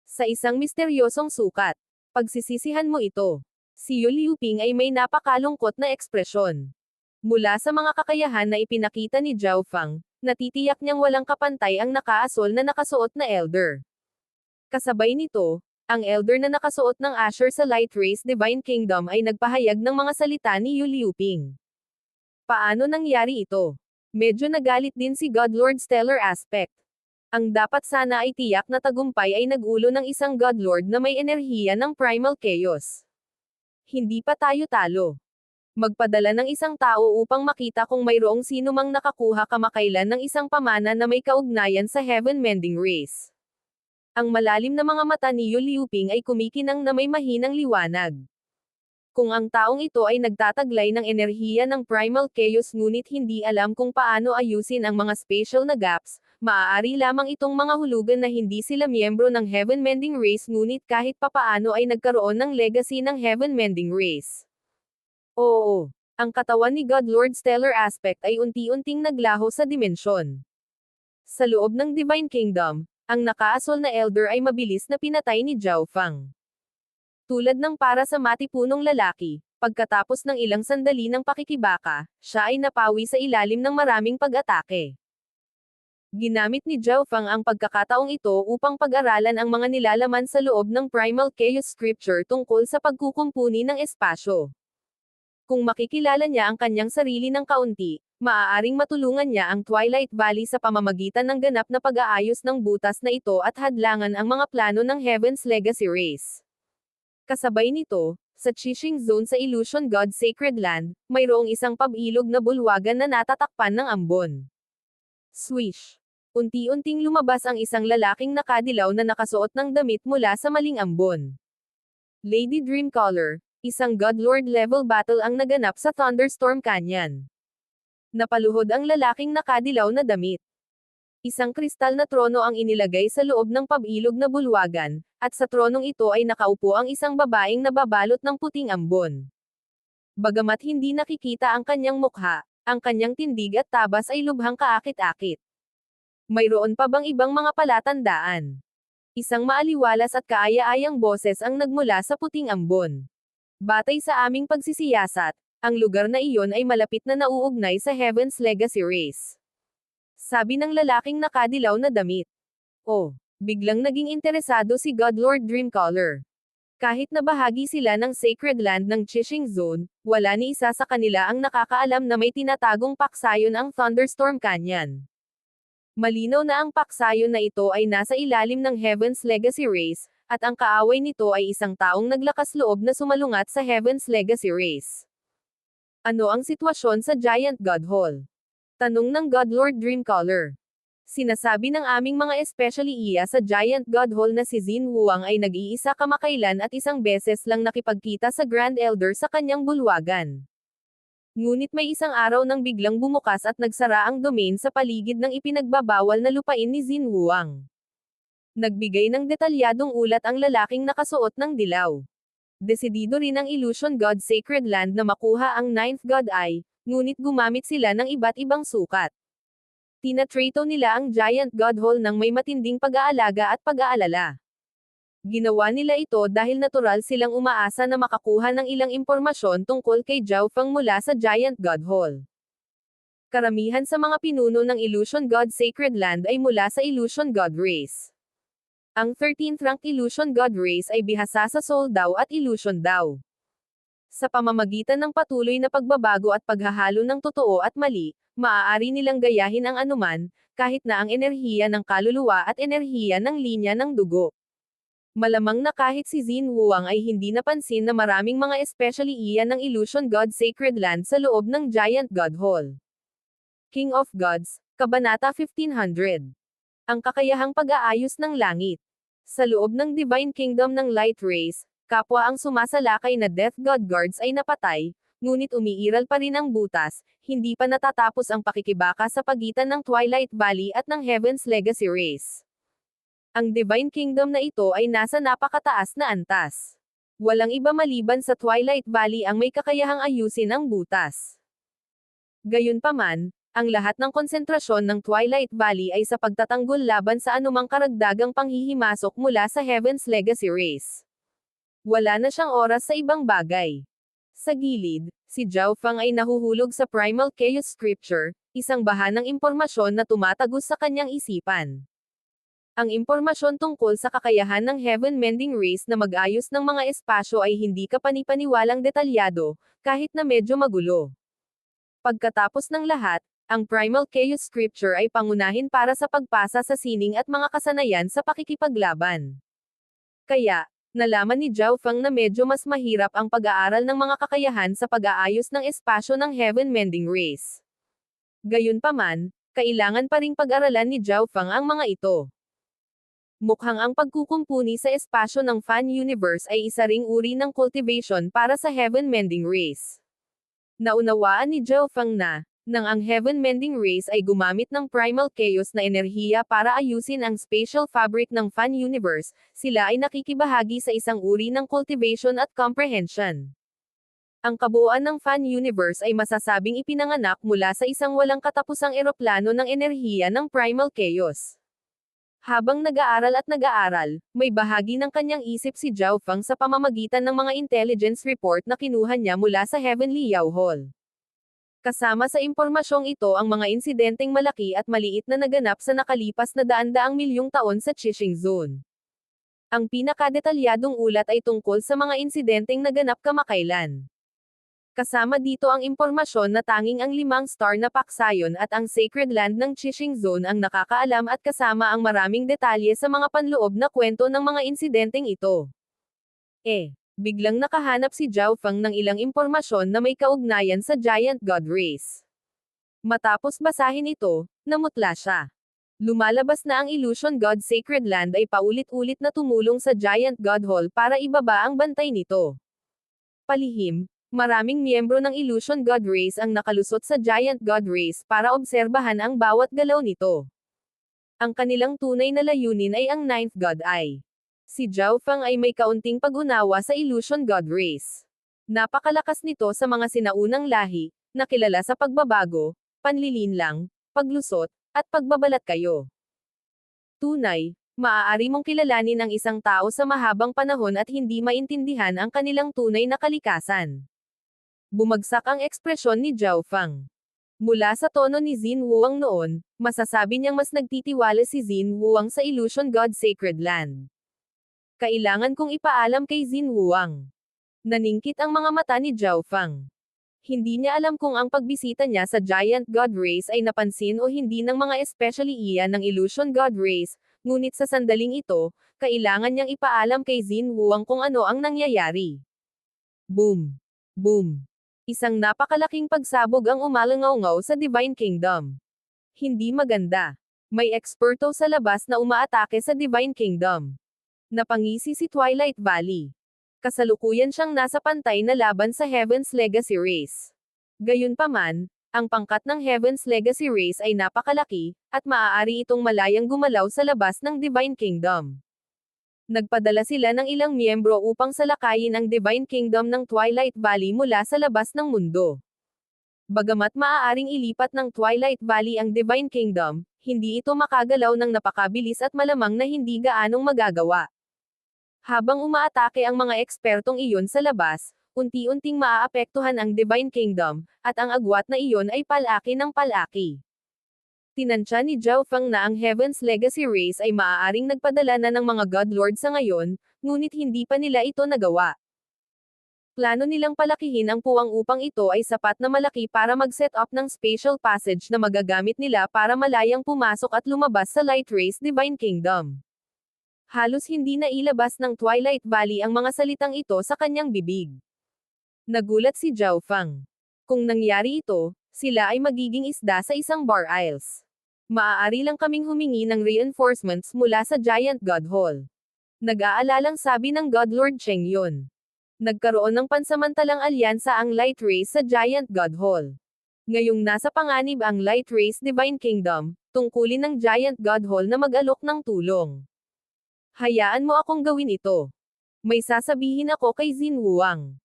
Sa isang misteryosong sukat, pagsisisihan mo ito. Si Yu Liuping ay may napakalungkot na ekspresyon. Mula sa mga kakayahan na ipinakita ni Zhao Feng, natitiyak niyang walang kapantay ang nakaasol na nakasuot na elder. Kasabay nito, ang elder na nakasuot ng Asher sa Light Race Divine Kingdom ay nagpahayag ng mga salita ni Yu Liuping. Paano nangyari ito? Medyo nagalit din si Godlord Stellar Aspect. Ang dapat sana ay tiyak na tagumpay ay nag-ulo ng isang Godlord na may enerhiya ng Primal Chaos. Hindi pa tayo talo. Magpadala ng isang tao upang makita kung mayroong sino mang nakakuha kamakailan ng isang pamana na may kaugnayan sa Heaven Mending race. Ang malalim na mga mata ni Yu Liuping ay kumikinang na may mahinang liwanag. Kung ang taong ito ay nagtataglay ng enerhiya ng Primal Chaos ngunit hindi alam kung paano ayusin ang mga spatial na gaps, maaari lamang itong mga hulugan na hindi sila miyembro ng Heaven Mending race ngunit kahit papaano ay nagkaroon ng legacy ng Heaven Mending race. Oo, ang katawan ni Godlord Stellar Aspect ay unti-unting naglaho sa dimensyon. Sa loob ng Divine Kingdom, ang nakaasol na elder ay mabilis na pinatay ni Zhao Feng. Tulad ng para sa matipunong lalaki, pagkatapos ng ilang sandali ng pakikibaka, siya ay napawi sa ilalim ng maraming pag-atake. Ginamit ni Zhao Feng ang pagkakataong ito upang pag-aralan ang mga nilalaman sa loob ng Primal Chaos Scripture tungkol sa pagkukumpuni ng espasyo. Kung makikilala niya ang kanyang sarili ng kaunti, maaaring matulungan niya ang Twilight Valley sa pamamagitan ng ganap na pag-aayos ng butas na ito at hadlangan ang mga plano ng Heaven's Legacy race. Kasabay nito, sa Qixing Zone sa Illusion God Sacred Land, mayroong isang pabilog na bulwagan na natatakpan ng ambon. Swish! Unti-unting lumabas ang isang lalaking nakadilaw na nakasuot ng damit mula sa maling ambon. Lady Dreamcaller, isang Godlord level battle ang naganap sa Thunderstorm Canyon. Napaluhod ang lalaking nakadilaw na damit. Isang kristal na trono ang inilagay sa loob ng pabilog na bulwagan, at sa tronong ito ay nakaupo ang isang babaeng nababalot ng puting ambon. Bagamat hindi nakikita ang kanyang mukha, ang kanyang tindig at tabas ay lubhang kaakit-akit. Mayroon pa bang ibang mga palatandaan? Isang maaliwalas at kaaya-ayang boses ang nagmula sa puting ambon. Batay sa aming pagsisiyasat, ang lugar na iyon ay malapit na nauugnay sa Heaven's Legacy race. Sabi ng lalaking nakadilaw na damit. Oh, biglang naging interesado si Godlord Dreamcaller. Kahit na bahagi sila ng sacred land ng Qixing Zone, wala ni isa sa kanila ang nakakaalam na may tinatagong paksayon ang Thunderstorm Canyon. Malinaw na ang paksayon na ito ay nasa ilalim ng Heaven's Legacy Race, at ang kaaway nito ay isang taong naglakas loob na sumalungat sa Heaven's Legacy Race. Ano ang sitwasyon sa Giant God Hall? Tanong ng Godlord Dreamcaller. Sinasabi ng aming mga especially iya sa Giant God Hall na si Xin Huang ay nag-iisa kamakailan at isang beses lang nakipagkita sa Grand Elder sa kanyang bulwagan. Ngunit may isang araw nang biglang bumukas at nagsara ang domain sa paligid ng ipinagbabawal na lupain ni Xin Huang. Nagbigay ng detalyadong ulat ang lalaking nakasuot ng dilaw. Desidido rin ang Illusion God Sacred Land na makuha ang Ninth God Eye, ngunit gumamit sila ng iba't ibang sukat. Tinatrato nila ang Giant God Hall ng may matinding pag-aalaga at pag-aalala. Ginawa nila ito dahil natural silang umaasa na makakuha ng ilang impormasyon tungkol kay Zhao Feng mula sa Giant God Hall. Karamihan sa mga pinuno ng Illusion God Sacred Land ay mula sa Illusion God Race. Ang 13th rank Illusion God Race ay bihasa sa Soul Dao at Illusion Dao. Sa pamamagitan ng patuloy na pagbabago at paghahalo ng totoo at mali, maaari nilang gayahin ang anuman, kahit na ang enerhiya ng kaluluwa at enerhiya ng linya ng dugo. Malamang na kahit si Xin Huang ay hindi napansin na maraming mga especially iyan ng Illusion God Sacred Land sa loob ng Giant God Hall. King of Gods, Kabanata 1500. Ang kakayahang pag-aayos ng langit. Sa loob ng Divine Kingdom ng Light Race, kapwa ang sumasalakay na Death God Guards ay napatay, ngunit umiiral pa rin ang butas, hindi pa natatapos ang pakikibaka sa pagitan ng Twilight Valley at ng Heaven's Legacy Race. Ang Divine Kingdom na ito ay nasa napakataas na antas. Walang iba maliban sa Twilight Valley ang may kakayahang ayusin ang butas. Gayunpaman, ang lahat ng konsentrasyon ng Twilight Valley ay sa pagtatanggol laban sa anumang karagdagang panghihimasok mula sa Heaven's Legacy Race. Wala na siyang oras sa ibang bagay. Sa gilid, si Zhao Feng ay nahuhulog sa Primal Chaos Scripture, isang bahanang impormasyon na tumatagos sa kanyang isipan. Ang impormasyon tungkol sa kakayahan ng Heaven Mending Race na mag-ayos ng mga espasyo ay hindi kapanipaniwalang detalyado, kahit na medyo magulo. Pagkatapos ng lahat, ang Primal Chaos Scripture ay pangunahin para sa pagpasa sa sining at mga kasanayan sa pakikipaglaban. Kaya, nalaman ni Zhao Feng na medyo mas mahirap ang pag-aaral ng mga kakayahan sa pag-aayos ng espasyo ng Heaven Mending Race. Gayunpaman, kailangan pa ring pag-aralan ni Zhao Feng ang mga ito. Mukhang ang pagkukumpuni sa espasyo ng Fan Universe ay isa ring uri ng cultivation para sa Heaven Mending Race. Naunawaan ni Zhao Feng na, nang ang Heaven Mending Race ay gumamit ng Primal Chaos na enerhiya para ayusin ang spatial fabric ng Fan Universe, sila ay nakikibahagi sa isang uri ng cultivation at comprehension. Ang kabuuan ng Fan Universe ay masasabing ipinanganak mula sa isang walang katapusang eroplano ng enerhiya ng Primal Chaos. Habang nag-aaral, may bahagi ng kanyang isip si Zhao Feng sa pamamagitan ng mga intelligence report na kinuha niya mula sa Heavenly Yao Hall. Kasama sa impormasyong ito ang mga insidenteng malaki at maliit na naganap sa nakalipas na daan-daang milyong taon sa Qixing Zone. Ang pinakadetalyadong ulat ay tungkol sa mga insidenteng naganap kamakailan. Kasama dito ang impormasyon na tanging ang 5-star na paksayon at ang Sacred Land ng Qixing Zone ang nakakaalam at kasama ang maraming detalye sa mga panloob na kwento ng mga insidenteng ito. Biglang nakahanap si Zhao Feng ng ilang impormasyon na may kaugnayan sa Giant God Race. Matapos basahin ito, namutla siya. Lumalabas na ang Illusion God Sacred Land ay paulit-ulit na tumulong sa Giant God Hall para ibaba ang bantay nito. Palihim, maraming miyembro ng Illusion God Race ang nakalusot sa Giant God Race para obserbahan ang bawat galaw nito. Ang kanilang tunay na layunin ay ang Ninth God Eye. Si Zhao Feng ay may kaunting pag-unawa sa Illusion God Race. Napakalakas nito sa mga sinaunang lahi, na kilala sa pagbabago, panlilinlang, paglusot, at pagbabalat kayo. Tunay, maaari mong kilalanin ang isang tao sa mahabang panahon at hindi maintindihan ang kanilang tunay na kalikasan. Bumagsak ang ekspresyon ni Zhao Feng. Mula sa tono ni Xin Wuang noon, masasabi niyang mas nagtitiwala si Xin Wuang sa Illusion God Sacred Land. Kailangan kong ipaalam kay Xin Wuang. Naningkit ang mga mata ni Zhao Feng. Hindi niya alam kung ang pagbisita niya sa Giant God Race ay napansin o hindi ng mga especially iyan ng Illusion God Race, ngunit sa sandaling ito, kailangan niyang ipaalam kay Xin Wuang kung ano ang nangyayari. Boom! Boom! Isang napakalaking pagsabog ang umalangaw-ngaw sa Divine Kingdom. Hindi maganda. May eksperto sa labas na umaatake sa Divine Kingdom. Napangisi si Twilight Valley. Kasalukuyan siyang nasa pantay na laban sa Heaven's Legacy Race. Gayunpaman, ang pangkat ng Heaven's Legacy Race ay napakalaki, at maaari itong malayang gumalaw sa labas ng Divine Kingdom. Nagpadala sila ng ilang miyembro upang salakayin ang Divine Kingdom ng Twilight Valley mula sa labas ng mundo. Bagamat maaaring ilipat ng Twilight Valley ang Divine Kingdom, hindi ito makagalaw ng napakabilis at malamang na hindi gaanong magagawa. Habang umaatake ang mga ekspertong iyon sa labas, unti-unting maaapektuhan ang Divine Kingdom, at ang agwat na iyon ay palaki ng palaki. Tinansya ni Zhao Feng na ang Heaven's Legacy Race ay maaaring nagpadala na ng mga God Lord sa ngayon, ngunit hindi pa nila ito nagawa. Plano nilang palakihin ang puwang upang ito ay sapat na malaki para mag-set up ng spatial passage na magagamit nila para malayang pumasok at lumabas sa Light Race Divine Kingdom. Halos hindi na ilabas ng Twilight Valley ang mga salitang ito sa kanyang bibig. Nagulat si Zhao Feng. Kung nangyari ito, sila ay magiging isda sa isang Bar Isles. Maaari lang kaming humingi ng reinforcements mula sa Giant God Hall. Nag-aalalang sabi ng God Lord Cheng Yun. Nagkaroon ng pansamantalang alyansa ang Light Race sa Giant God Hall. Ngayong nasa panganib ang Light Race Divine Kingdom, tungkulin ng Giant God Hall na mag-alok ng tulong. Hayaan mo akong gawin ito. May sasabihin ako kay Xin Wuang.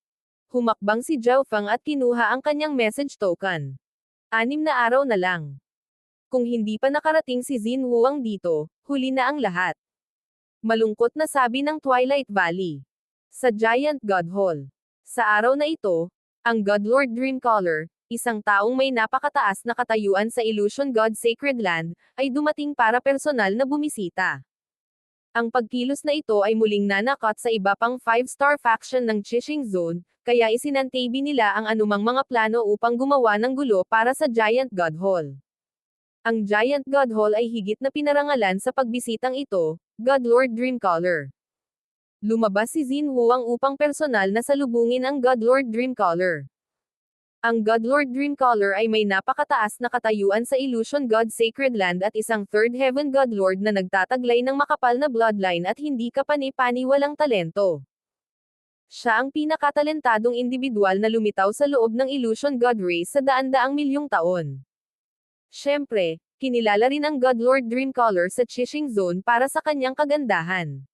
Humakbang si Zhao Feng at kinuha ang kanyang message token. 6 na araw na lang. Kung hindi pa nakarating si Xin Wuang dito, huli na ang lahat. Malungkot na sabi ng Twilight Valley. Sa Giant God Hall. Sa araw na ito, ang God Lord Dreamcaller, isang taong may napakataas na katayuan sa Illusion God Sacred Land, ay dumating para personal na bumisita. Ang pagkilos na ito ay muling nanakot sa iba pang 5-star faction ng Chishing Zone, kaya isinantabi nila ang anumang mga plano upang gumawa ng gulo para sa Giant God Hall. Ang Giant God Hall ay higit na pinarangalan sa pagbisitang ito, God Lord Dreamcaller. Lumabas si Xin Wuang upang personal na salubungin ang God Lord Dreamcaller. Ang God Lord Dreamcaller ay may napakataas na katayuan sa Illusion God Sacred Land at isang Third Heaven God Lord na nagtataglay ng makapal na bloodline at hindi kapani-paniwalang talento. Siya ang pinakatalentadong individual na lumitaw sa loob ng Illusion God Race sa daan-daang milyong taon. Siyempre, kinilala rin ang God Lord Dreamcaller sa Chishing Zone para sa kanyang kagandahan.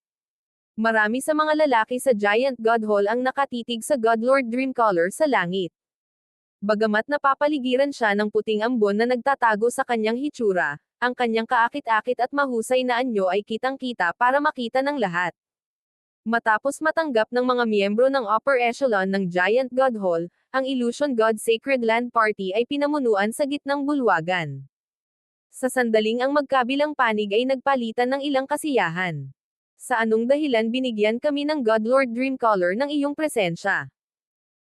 Marami sa mga lalaki sa Giant God Hall ang nakatitig sa God Lord Dreamcaller sa langit. Bagamat napapaligiran siya ng puting ambon na nagtatago sa kanyang hitsura, ang kanyang kaakit-akit at mahusay na anyo ay kitang-kita para makita ng lahat. Matapos matanggap ng mga miyembro ng upper echelon ng Giant God Hall, ang Illusion God Sacred Land Party ay pinamunuan sa gitnang bulwagan. Sa sandaling ang magkabilang panig ay nagpalitan ng ilang kasiyahan. Sa anong dahilan binigyan kami ng God Lord Dreamcaller ng iyong presensya?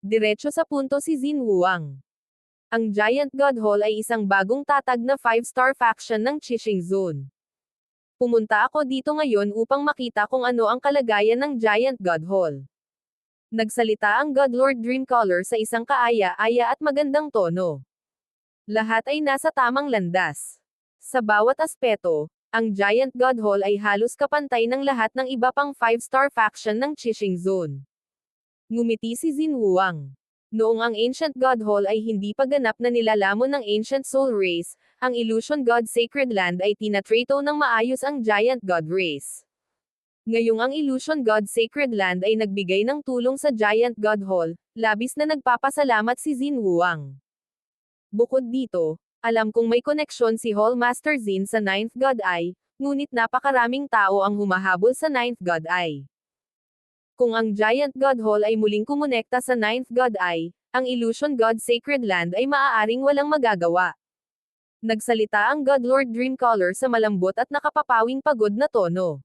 Diretso sa punto si Xin Wuang. Ang Giant God Hall ay isang bagong tatag na 5-star faction ng Chishing Zone. Pumunta ako dito ngayon upang makita kung ano ang kalagayan ng Giant God Hall. Nagsalita ang God Lord Dreamcaller sa isang kaaya-aya at magandang tono. Lahat ay nasa tamang landas. Sa bawat aspeto, ang Giant God Hall ay halos kapantay ng lahat ng iba pang 5-star faction ng Chishing Zone. Ngumiti si Xin Wuang. Noong ang Ancient God Hall ay hindi pa ganap na nilalamon ng Ancient Soul Race, ang Illusion God Sacred Land ay tinatrato ng maayos ang Giant God Race. Ngayong ang Illusion God Sacred Land ay nagbigay ng tulong sa Giant God Hall, labis na nagpapasalamat si Xin Wuang. Bukod dito, alam kong may koneksyon si Hall Master Xin sa Ninth God Eye, ngunit napakaraming tao ang humahabol sa Ninth God Eye. Kung ang Giant God Hall ay muling kumonekta sa Ninth God Eye, ang Illusion God Sacred Land ay maaaring walang magagawa. Nagsalita ang God Lord Dreamcaller sa malambot at nakapapawing pagod na tono.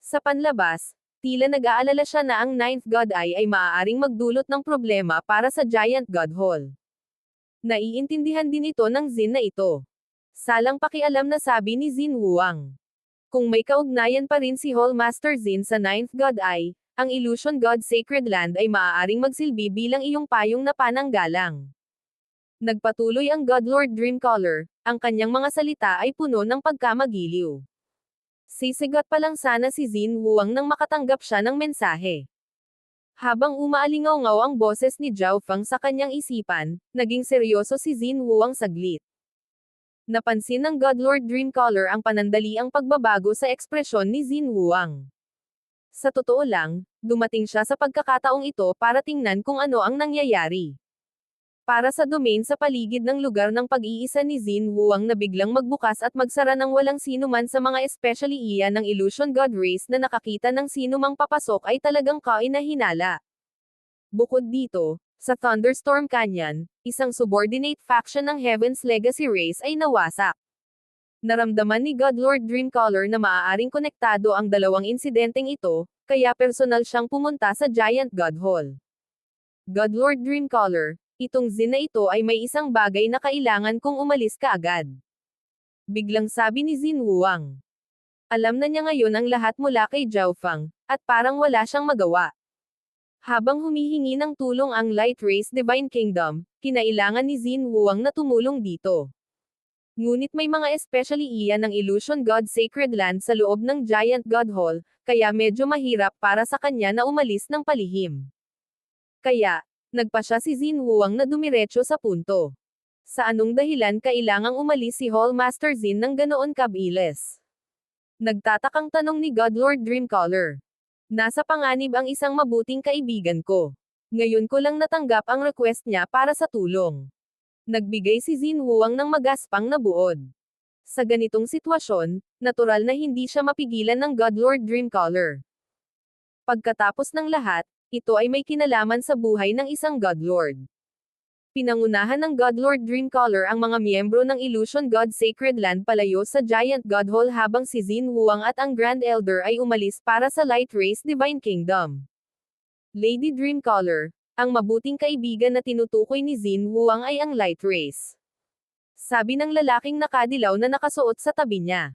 Sa panlabas, tila nag-aalala siya na ang Ninth God Eye ay maaaring magdulot ng problema para sa Giant God Hall. Naiintindihan din ito ng Zin na ito. Salang pakialam na sabi ni Zin Wuang. Kung may kaugnayan pa rin si Hall Master Zin sa Ninth God Eye, ang Illusion God Sacred Land ay maaaring magsilbi bilang iyong payong na pananggalang. Nagpatuloy ang God Lord Dreamcaller, ang kanyang mga salita ay puno ng pagkamagiliw. Sisigat pa lang sana si Zin Wuang nang makatanggap siya ng mensahe. Habang umaalingaw-ngaw ang boses ni Zhao Feng sa kanyang isipan, naging seryoso si Zin Wuang saglit. Napansin ng God Lord Dreamcaller ang panandaliang pagbabago sa ekspresyon ni Zin Wuang. Sa totoo lang, dumating siya sa pagkakataong ito para tingnan kung ano ang nangyayari. Para sa domain sa paligid ng lugar ng pag-iisa ni Zin Wuang na biglang magbukas at magsara ng walang sinuman sa mga especially iyan ng Illusion God Race na nakakita ng sinumang papasok ay talagang kainahinala. Bukod dito, sa Thunderstorm Canyon, isang subordinate faction ng Heaven's Legacy Race ay nawasak. Naramdaman ni God Lord Dreamcaller na maaaring konektado ang dalawang insidenteng ito, kaya personal siyang pumunta sa Giant God Hall. God Lord Dreamcaller, itong Zin na ito ay may isang bagay na kailangan kong umalis ka agad. Biglang sabi ni Zin Wuang. Alam na niya ngayon ang lahat mula kay Zhao Feng, at parang wala siyang magawa. Habang humihingi ng tulong ang Light Race Divine Kingdom, kinailangan ni Zin Wuang na tumulong dito. Ngunit may mga especially iyan ng Illusion God Sacred Land sa loob ng Giant God Hall, kaya medyo mahirap para sa kanya na umalis ng palihim. Kaya, nagpasya si Zin Wuang na dumiretso sa punto. Sa anong dahilan kailangang umalis si Hall Master Zin ng ganoon kabilis? Nagtatakang tanong ni God Lord Dreamcaller. Nasa panganib ang isang mabuting kaibigan ko. Ngayon ko lang natanggap ang request niya para sa tulong. Nagbigay si Zin Wuang ng magaspang na buod. Sa ganitong sitwasyon, natural na hindi siya mapigilan ng God Lord Dreamcaller. Pagkatapos ng lahat, ito ay may kinalaman sa buhay ng isang God Lord. Pinangunahan ng God Lord Dreamcaller ang mga miyembro ng Illusion God Sacred Land palayo sa Giant God Hall habang si Zin Wuang at ang Grand Elder ay umalis para sa Light Race Divine Kingdom. Lady Dreamcaller, ang mabuting kaibigan na tinutukoy ni Zin Wuang ay ang Light Race. Sabi ng lalaking nakadilaw na nakasuot sa tabi niya.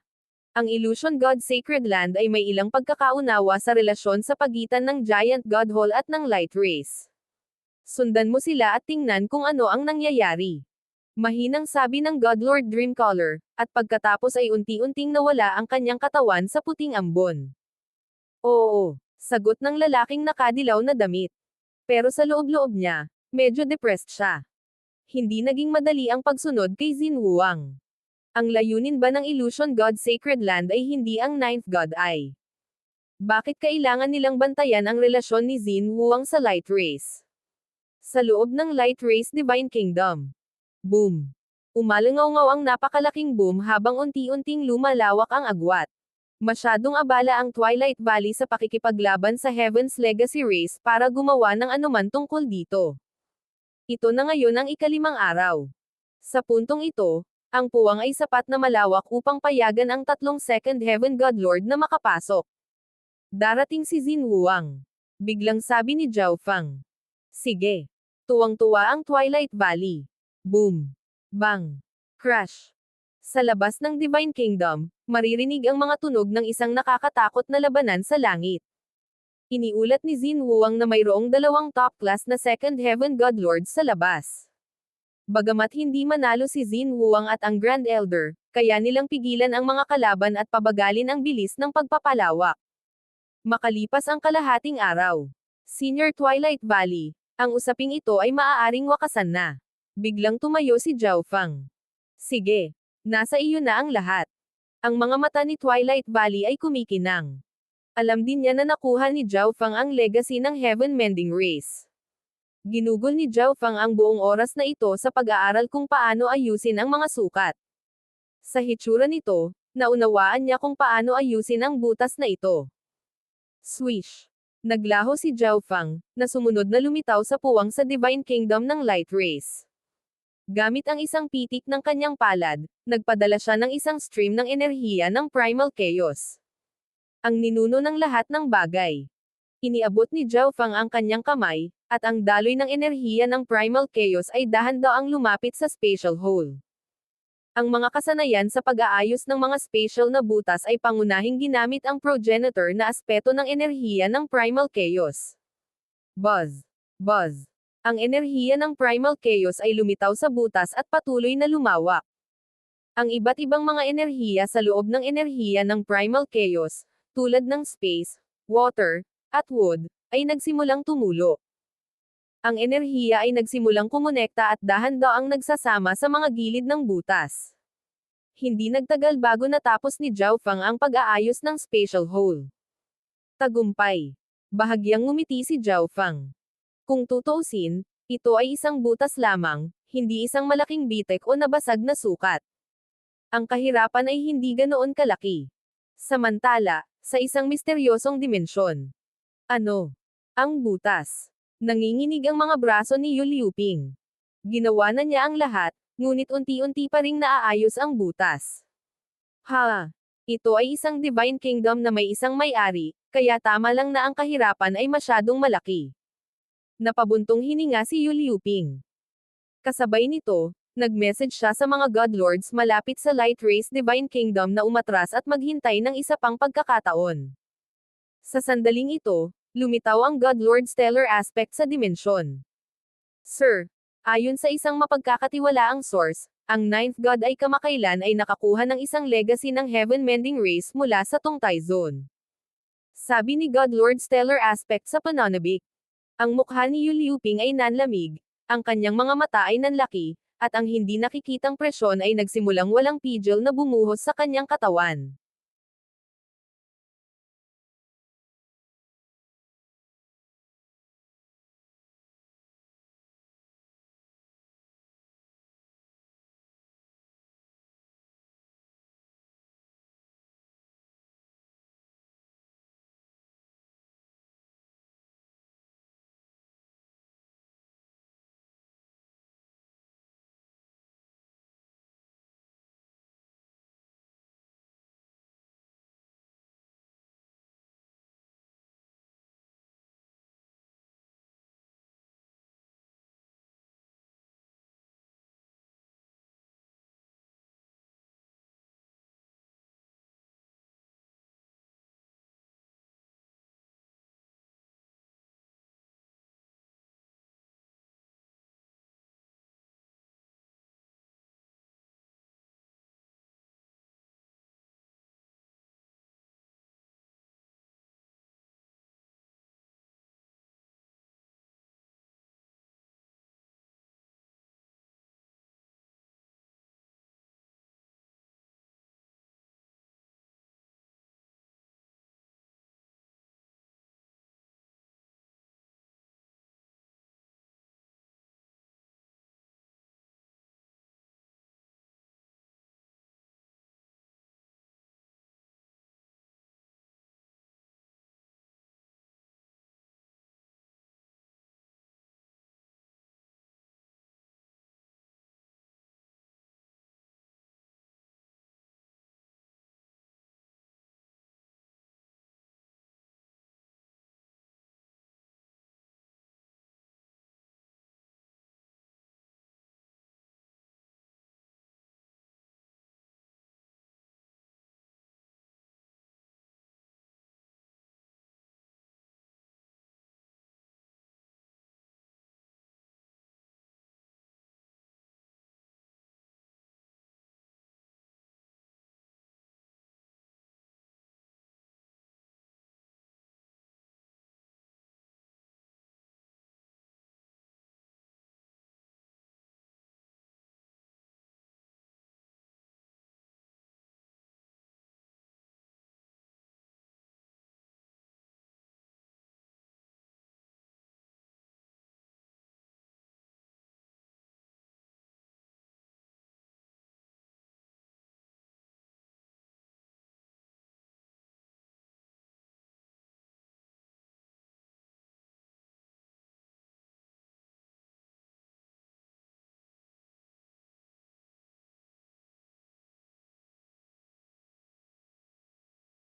Ang Illusion God Sacred Land ay may ilang pagkakaunawa sa relasyon sa pagitan ng Giant God Hall at ng Light Race. Sundan mo sila at tingnan kung ano ang nangyayari. Mahinang sabi ng God Lord Dreamcaller, at pagkatapos ay unti-unting nawala ang kanyang katawan sa puting ambon. Oo, sagot ng lalaking nakadilaw na damit. Pero sa loob-loob niya, medyo depressed siya. Hindi naging madali ang pagsunod kay Zin Wuang. Ang layunin ba ng Illusion God Sacred Land ay hindi ang Ninth God Eye? Bakit kailangan nilang bantayan ang relasyon ni Zin Wuang sa Light Race? Sa loob ng Light Race Divine Kingdom. Boom! Umalangaw-ngaw ang napakalaking boom habang unti-unting lumalawak ang agwat. Masyadong abala ang Twilight Valley sa pakikipaglaban sa Heaven's Legacy Race para gumawa ng anuman tungkol dito. Ito na ngayon ang ikalimang araw. Sa puntong ito, ang puwang ay sapat na malawak upang payagan ang tatlong Second Heaven God Lord na makapasok. Darating si Zin Wuang. Biglang sabi ni Zhao Feng. Sige. Tuwang-tuwa ang Twilight Valley. Boom. Bang. Crash. Sa labas ng Divine Kingdom, maririnig ang mga tunog ng isang nakakatakot na labanan sa langit. Iniulat ni Zin Wuang na mayroong dalawang top-class na Second Heaven God Lords sa labas. Bagamat hindi manalo si Zin Wuang at ang Grand Elder, kaya nilang pigilan ang mga kalaban at pabagalin ang bilis ng pagpapalawak. Makalipas ang kalahating araw. Senior Twilight Valley, ang usaping ito ay maaaring wakasan na. Biglang tumayo si Zhao Feng. Sige, nasa iyo na ang lahat. Ang mga mata ni Twilight Valley ay kumikinang. Alam din niya na nakuha ni Zhao Feng ang legacy ng Heaven Mending Race. Ginugol ni Zhao Feng ang buong oras na ito sa pag-aaral kung paano ayusin ang mga sukat. Sa hitsura nito, naunawaan niya kung paano ayusin ang butas na ito. Swish! Naglaho si Zhao Fang, na sumunod na lumitaw sa puwang sa Divine Kingdom ng Light Race. Gamit ang isang pitik ng kanyang palad, nagpadala siya ng isang stream ng enerhiya ng Primal Chaos. Ang ninuno ng lahat ng bagay. Iniabot ni Zhao Fang ang kanyang kamay, at ang daloy ng enerhiya ng Primal Chaos ay dahan-daang lumapit sa spatial hole. Ang mga kasanayan sa pag-aayos ng mga spatial na butas ay pangunahing ginamit ang progenitor na aspeto ng enerhiya ng Primal Chaos. Buzz. Buzz. Ang enerhiya ng Primal Chaos ay lumitaw sa butas at patuloy na lumawak. Ang iba't ibang mga enerhiya sa loob ng enerhiya ng Primal Chaos, tulad ng space, water, at wood, ay nagsimulang tumulo. Ang enerhiya ay nagsimulang kumonekta at dahan-daang nagsasama sa mga gilid ng butas. Hindi nagtagal bago natapos ni Zhao Fang ang pag-aayos ng spatial hole. Tagumpay. Bahagyang ngumiti si Zhao Fang. Kung tutuusin, ito ay isang butas lamang, hindi isang malaking bitek o nabasag na sukat. Ang kahirapan ay hindi ganoon kalaki. Samantala, sa isang misteryosong dimensyon. Ano? Ang butas. Nanginginig ang mga braso ni Yu Liuping. Ginawa na niya ang lahat, ngunit unti-unti pa ring naaayos ang butas. Ha! Ito ay isang Divine Kingdom na may isang may-ari, kaya tama lang na ang kahirapan ay masyadong malaki. Napabuntong hininga si Yu Liuping. Kasabay nito, nag-message siya sa mga God Lords malapit sa Light Race Divine Kingdom na umatras at maghintay ng isa pang pagkakataon. Sa sandaling ito, lumitaw ang God Lord Stellar Aspect sa dimensyon. Sir, ayon sa isang mapagkakatiwalaang source, ang Ninth God ay kamakailan ay nakakuha ng isang legacy ng Heaven Mending Race mula sa Tungtay Zone. Sabi ni God Lord Stellar Aspect sa pananabik. Ang mukha ni Yu Liuping ay nanlamig, ang kanyang mga mata ay nanlaki, at ang hindi nakikitang presyon ay nagsimulang walang pigil na bumuhos sa kanyang katawan.